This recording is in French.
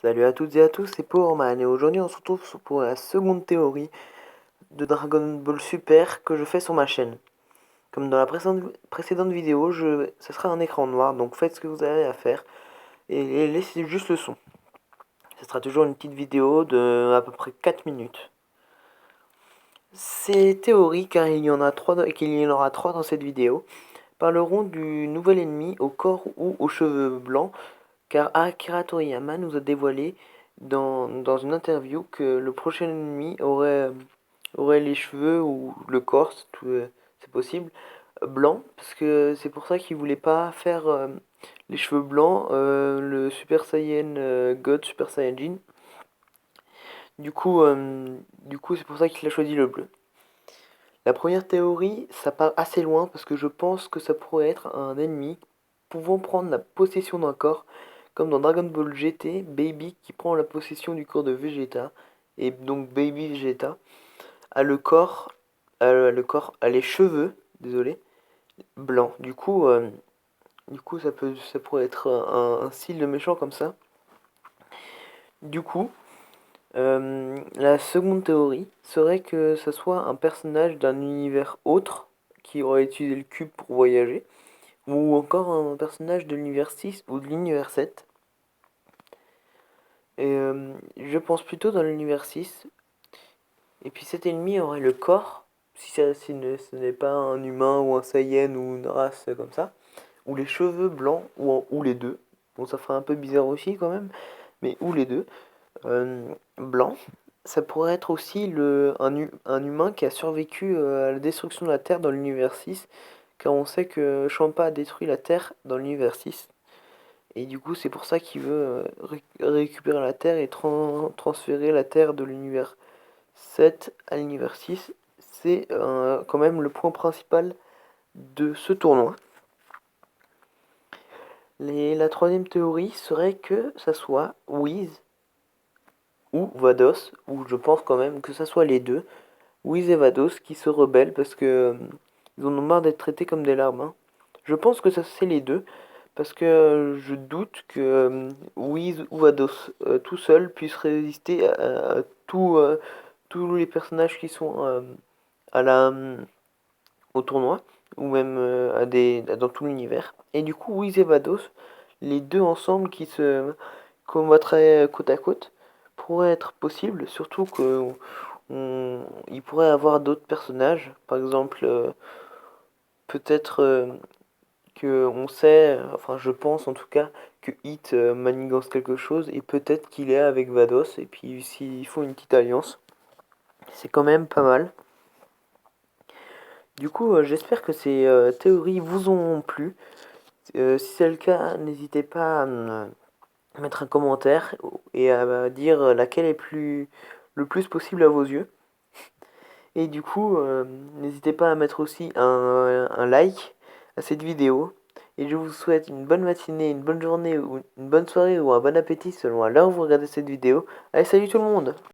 Salut à toutes et à tous, c'est Powerman et aujourd'hui on se retrouve pour la seconde théorie de Dragon Ball Super que je fais sur ma chaîne. Comme dans la précédente vidéo, ce sera un écran noir, donc faites ce que vous avez à faire et laissez juste le son. Ce sera toujours une petite vidéo de à peu près 4 minutes. Ces théories, car qu'il y en aura 3 dans cette vidéo, parleront du nouvel ennemi au corps ou aux cheveux blancs, car Akira Toriyama nous a dévoilé dans une interview que le prochain ennemi aurait les cheveux ou le corps, c'est possible, blanc, parce que c'est pour ça qu'il voulait pas faire les cheveux blancs, le Super Saiyan God Super Saiyajin. Du coup, c'est pour ça qu'il a choisi le bleu. La première théorie, ça part assez loin parce que je pense que ça pourrait être un ennemi pouvant prendre la possession d'un corps, comme dans Dragon Ball GT, Baby qui prend la possession du corps de Vegeta, et donc Baby Vegeta a les cheveux, désolé, blancs. Du coup, ça pourrait être un style de méchant comme ça. Du coup, la seconde théorie serait que ça soit un personnage d'un univers autre qui aurait utilisé le cube pour voyager, ou encore un personnage de l'univers 6 ou de l'univers 7. Et je pense plutôt dans l'univers 6. Et puis cet ennemi aurait le corps, si ce n'est pas un humain ou un Saiyan ou une race comme ça, ou les cheveux blancs, ou les deux. Bon, ça ferait un peu bizarre aussi quand même, mais ou les deux. Blanc. Ça pourrait être aussi un humain qui a survécu à la destruction de la Terre dans l'univers 6, car on sait que Champa a détruit la Terre dans l'univers 6. Et du coup, c'est pour ça qu'il veut récupérer la Terre et transférer la Terre de l'univers 7 à l'univers 6. C'est quand même le point principal de ce tournoi. La troisième théorie serait que ça soit Whis ou Vados, ou je pense quand même que ça soit les deux, Whis et Vados, qui se rebellent parce que ils en ont marre d'être traités comme des larbins. Je pense que ça c'est les deux, parce que je doute que Whis ou Vados tout seul puissent résister à tous les personnages qui sont à au tournoi, ou même dans tout l'univers. Et du coup, Whis et Vados, les deux ensemble qui se combattraient côte à côte, pourrait être possible, surtout que il pourrait avoir d'autres personnages, par exemple, peut-être que on sait, enfin je pense en tout cas, que Hit manigance quelque chose, et peut-être qu'il est avec Vados, et puis s'ils font une petite alliance, c'est quand même pas mal. Du coup, j'espère que ces théories vous ont plu. Si c'est le cas, n'hésitez pas à mettre un commentaire et à dire laquelle est le plus possible à vos yeux. Et du coup, n'hésitez pas à mettre aussi un like à cette vidéo. Et je vous souhaite une bonne matinée, une bonne journée, ou une bonne soirée ou un bon appétit selon à l'heure où vous regardez cette vidéo. Allez, salut tout le monde!